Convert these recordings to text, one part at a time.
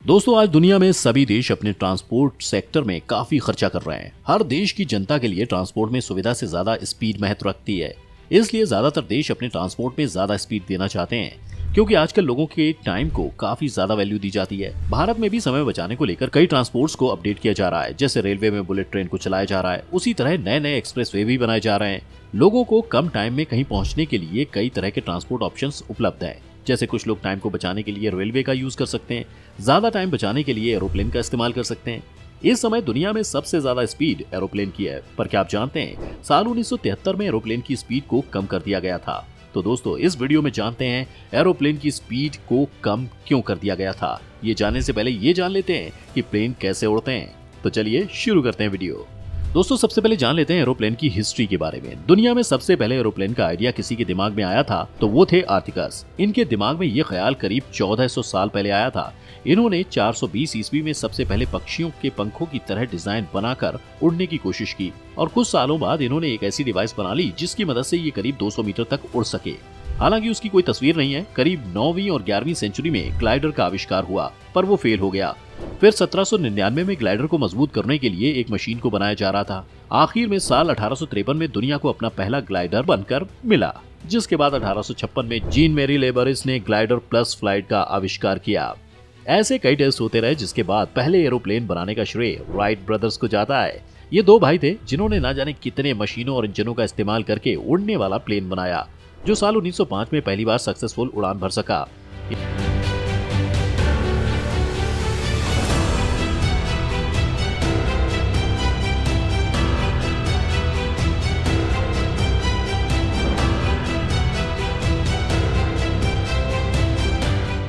दोस्तों, आज दुनिया में सभी देश अपने ट्रांसपोर्ट सेक्टर में काफी खर्चा कर रहे हैं। हर देश की जनता के लिए ट्रांसपोर्ट में सुविधा से ज्यादा स्पीड महत्व रखती है। इसलिए ज्यादातर देश अपने ट्रांसपोर्ट में ज्यादा स्पीड देना चाहते हैं, क्योंकि आजकल लोगों के टाइम को काफी ज्यादा वैल्यू दी जाती है। भारत में भी समय बचाने को लेकर कई ट्रांसपोर्ट्स को अपडेट किया जा रहा है। जैसे रेलवे में बुलेट ट्रेन को चलाया जा रहा है, उसी तरह नए नए एक्सप्रेसवे भी बनाए जा रहे हैं। लोगों को कम टाइम में कहीं पहुंचने के लिए कई तरह के ट्रांसपोर्ट ऑप्शंस उपलब्ध हैं। जैसे कुछ लोग टाइम को बचाने के लिए रेलवे का यूज कर सकते हैं, ज्यादा टाइम बचाने के लिए एरोप्लेन का इस्तेमाल कर सकते हैं। इस समय दुनिया में सबसे ज्यादा स्पीड एरोप्लेन की है, पर क्या आप जानते हैं साल 1973 में एरोप्लेन की स्पीड को कम कर दिया गया था। तो दोस्तों, इस वीडियो में जानते हैं एरोप्लेन की स्पीड को कम क्यों कर दिया गया था। ये जानने से पहले ये जान लेते हैं कि प्लेन कैसे उड़ते हैं। तो चलिए शुरू करते हैं वीडियो। दोस्तों, सबसे पहले जान लेते हैं एरोप्लेन की हिस्ट्री के बारे में। दुनिया में सबसे पहले एरोप्लेन का आइडिया किसी के दिमाग में आया था तो वो थे आर्थिकस। इनके दिमाग में ये ख्याल करीब 1400 साल पहले आया था। इन्होंने 420 ईस्वी में सबसे पहले पक्षियों के पंखों की तरह डिजाइन बनाकर उड़ने की कोशिश की, और कुछ सालों बाद इन्होंने एक ऐसी डिवाइस बना ली जिसकी मदद से ये करीब 200 मीटर तक उड़ सके। हालांकि उसकी कोई तस्वीर नहीं है। करीब 9वीं और 11वीं सेंचुरी में ग्लाइडर का आविष्कार हुआ, पर वो फेल हो गया। फिर 1799 में ग्लाइडर को मजबूत करने के लिए एक मशीन को बनाया जा रहा था। आखिर में साल 1853 में दुनिया को अपना पहला ग्लाइडर बनकर मिला, जिसके बाद 1856 में जीन मेरी लेबरिस ने ग्लाइडर प्लस फ्लाइट का आविष्कार किया। ऐसे कई टेस्ट होते रहे, जिसके बाद पहले एरोप्लेन बनाने का श्रेय राइट ब्रदर्स को जाता है। ये दो भाई थे जिन्होंने ना जाने कितने मशीनों और इंजनों का इस्तेमाल करके उड़ने वाला प्लेन बनाया, जो साल 1905 में पहली बार सक्सेसफुल उड़ान भर सका।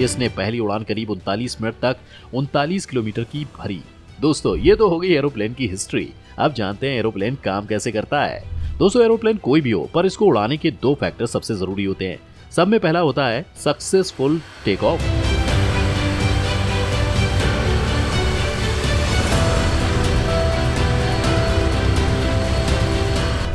इसने पहली उड़ान करीब 39 मिनट तक 39 किलोमीटर की भरी। दोस्तों, ये तो हो गई एरोप्लेन की हिस्ट्री। अब जानते हैं एरोप्लेन काम कैसे करता है। दोस्तों, एरोप्लेन कोई भी हो, पर इसको उड़ाने के दो फैक्टर सबसे जरूरी होते हैं। सब में पहला होता है सक्सेसफुल टेक ऑफ,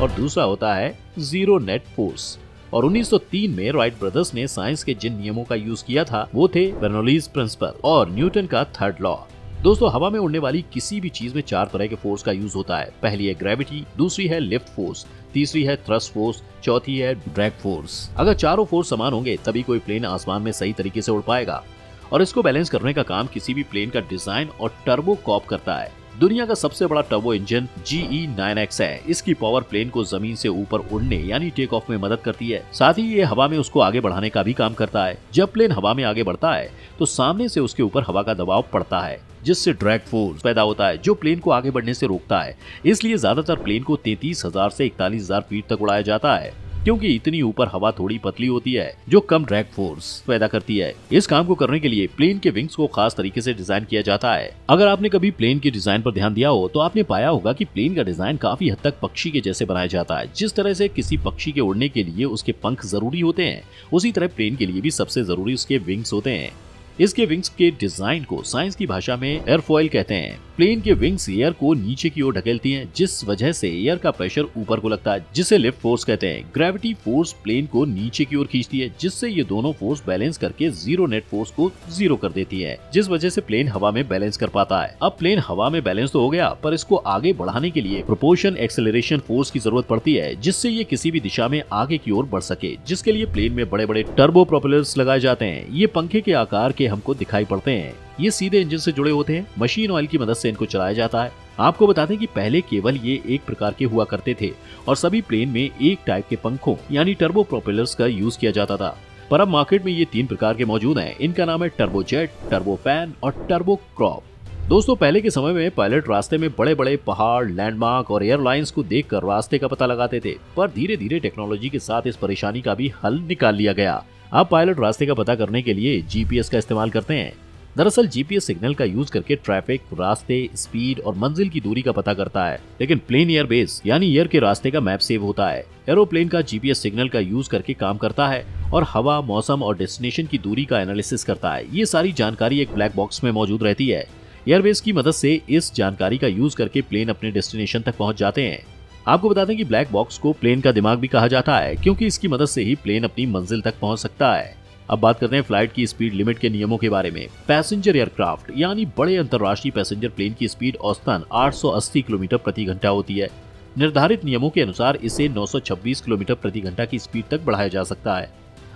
और दूसरा होता है जीरो नेट फोर्स। और 1903 में राइट ब्रदर्स ने साइंस के जिन नियमों का यूज किया था वो थे बर्नौलीज प्रिंसिपल और न्यूटन का थर्ड लॉ। दोस्तों, हवा में उड़ने वाली किसी भी चीज में 4 तरह के फोर्स का यूज होता है। पहली है ग्रेविटी, दूसरी है लिफ्ट फोर्स, तीसरी है थ्रस्ट फोर्स, चौथी है ड्रैग फोर्स। अगर चारों फोर्स समान होंगे तभी कोई प्लेन आसमान में सही तरीके से उड़ पाएगा। और इसको बैलेंस करने का काम किसी भी प्लेन का डिजाइन और टर्बो कॉप करता है। दुनिया का सबसे बड़ा टर्बो इंजन GE9X है। इसकी पावर प्लेन को जमीन से ऊपर उड़ने यानी टेक ऑफ में मदद करती है। साथ ही ये हवा में उसको आगे बढ़ाने का भी काम करता है। जब प्लेन हवा में आगे बढ़ता है तो सामने से उसके ऊपर हवा का दबाव पड़ता है, जिससे ड्रैग फोर्स पैदा होता है, जो प्लेन को आगे बढ़ने से रोकता है। इसलिए ज्यादातर प्लेन को 33,000 से 41,000 फीट तक उड़ाया जाता है, क्योंकि इतनी ऊपर हवा थोड़ी पतली होती है जो कम ड्रैग फोर्स पैदा करती है। इस काम को करने के लिए प्लेन के विंग्स को खास तरीके से डिजाइन किया जाता है। अगर आपने कभी प्लेन के डिजाइन पर ध्यान दिया हो तो आपने पाया होगा कि प्लेन का डिजाइन काफी हद तक पक्षी के जैसे बनाया जाता है। जिस तरह से किसी पक्षी के उड़ने के लिए उसके पंख जरूरी होते हैं, उसी तरह प्लेन के लिए भी सबसे जरूरी उसके विंग्स होते हैं। इसके विंग्स के डिजाइन को साइंस की भाषा में एयरफॉइल कहते हैं। प्लेन के विंग्स एयर को नीचे की ओर ढकेलती हैं, जिस वजह से एयर का प्रेशर ऊपर को लगता है, जिसे लिफ्ट फोर्स कहते हैं। ग्रेविटी फोर्स प्लेन को नीचे की ओर खींचती है, जिससे ये दोनों फोर्स बैलेंस करके जीरो नेट फोर्स को जीरो कर देती है, जिस वजह से प्लेन हवा में बैलेंस कर पाता है। अब प्लेन हवा में बैलेंस तो हो गया, पर इसको आगे बढ़ाने के लिए प्रोपोर्शन एक्सेलरेशन फोर्स की जरूरत पड़ती है, जिससे ये किसी भी दिशा में आगे की ओर बढ़ सके, जिसके लिए प्लेन में बड़े बड़े टर्बो प्रोपेलर्स लगाए जाते हैं। ये पंखे के आकार के हमको दिखाई पड़ते हैं। ये सीधे इंजन से जुड़े होते हैं। मशीन ऑयल की मदद से इनको चलाया जाता है। आपको बता दें कि पहले केवल ये एक प्रकार के हुआ करते थे और सभी प्लेन में एक टाइप के पंखों यानी टर्बो प्रोपेलर्स का यूज किया जाता था। पर अब मार्केट में ये 3 प्रकार के मौजूद हैं। इनका नाम है टर्बो जेट, टर्बो फैन और टर्बो क्रॉप। दोस्तों, पहले के समय में पायलट रास्ते में बड़े बड़े पहाड़, लैंडमार्क और एयरलाइंस को देखकर रास्ते का पता लगाते थे, पर धीरे धीरे टेक्नोलॉजी के साथ इस परेशानी का भी हल निकाल लिया गया। अब पायलट रास्ते का पता करने के लिए GPS का इस्तेमाल करते हैं। दरअसल GPS सिग्नल का यूज करके ट्रैफिक, रास्ते, स्पीड और मंजिल की दूरी का पता करता है, लेकिन प्लेन एयर बेस यानी एयर के रास्ते का मैप सेव होता है। एरोप्लेन का GPS सिग्नल का यूज करके काम करता है और हवा, मौसम और डेस्टिनेशन की दूरी का एनालिसिस करता है। ये सारी जानकारी एक ब्लैक बॉक्स में मौजूद रहती है। एयरबेस की मदद से इस जानकारी का यूज करके प्लेन अपने डेस्टिनेशन तक पहुंच जाते हैं। आपको बता दें कि ब्लैक बॉक्स को प्लेन का दिमाग भी कहा जाता है, क्योंकि इसकी मदद से ही प्लेन अपनी मंजिल तक पहुंच सकता है। अब बात करते हैं फ्लाइट की स्पीड लिमिट के नियमों के बारे में। पैसेंजर एयरक्राफ्ट यानी बड़े अंतर्राष्ट्रीय पैसेंजर प्लेन की स्पीड औसतन 880 किलोमीटर प्रति घंटा होती है। निर्धारित नियमों के अनुसार इसे 926 किलोमीटर प्रति घंटा की स्पीड तक बढ़ाया जा सकता है।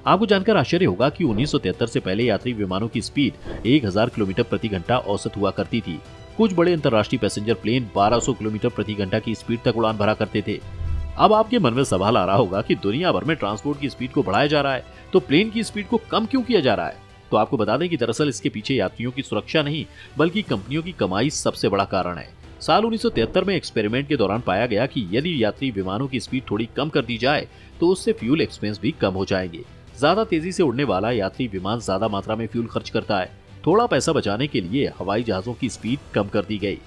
आपको जानकर आश्चर्य होगा कि 1973 से पहले यात्री विमानों की स्पीड 1000 किलोमीटर प्रति घंटा औसत हुआ करती थी। कुछ बड़े अंतर्राष्ट्रीय पैसेंजर प्लेन 1200 किलोमीटर प्रति घंटा की स्पीड तक उड़ान भरा करते थे। अब आपके मन में सवाल आ रहा होगा कि दुनिया भर में ट्रांसपोर्ट की स्पीड को बढ़ाया जा रहा है, तो प्लेन की स्पीड को कम क्यों किया जा रहा है? तो आपको बता दें कि दरअसल इसके पीछे यात्रियों की सुरक्षा नहीं, बल्कि कंपनियों की कमाई सबसे बड़ा कारण है। साल 1973 में एक्सपेरिमेंट के दौरान पाया गया कि यदि यात्री विमानों की स्पीड थोड़ी कम कर दी जाए तो उससे फ्यूल एक्सपेंस भी कम हो जाएंगे। ज्यादा तेजी से उड़ने वाला यात्री विमान ज्यादा मात्रा में फ्यूल खर्च करता है। थोड़ा पैसा बचाने के लिए हवाई जहाजों की स्पीड कम कर दी गई।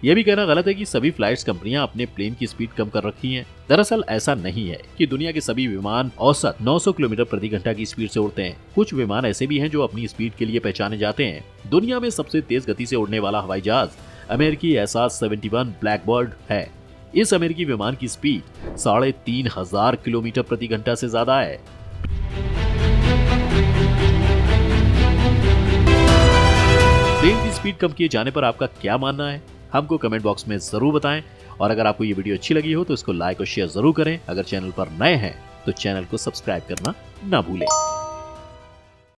यह भी कहना गलत है कि सभी फ्लाइट्स कंपनियां अपने प्लेन की स्पीड कम कर रखी हैं। दरअसल ऐसा नहीं है कि दुनिया के सभी विमान औसत 900 किलोमीटर प्रति घंटा की स्पीड से उड़ते हैं। कुछ विमान ऐसे भी हैं जो अपनी स्पीड के लिए पहचाने जाते हैं। दुनिया में सबसे तेज गति से उड़ने वाला हवाई जहाज अमेरिकी एसआर-71 ब्लैकबर्ड है। इस अमेरिकी विमान की स्पीड 3500 किलोमीटर प्रति घंटा से ज्यादा है। प्लेन की स्पीड कम किए जाने पर आपका क्या मानना है? हमको कमेंट बॉक्स में जरूर बताएं। और अगर आपको ये वीडियो अच्छी लगी हो तो इसको लाइक और शेयर जरूर करें। अगर चैनल पर नए हैं तो चैनल को सब्सक्राइब करना ना भूलें।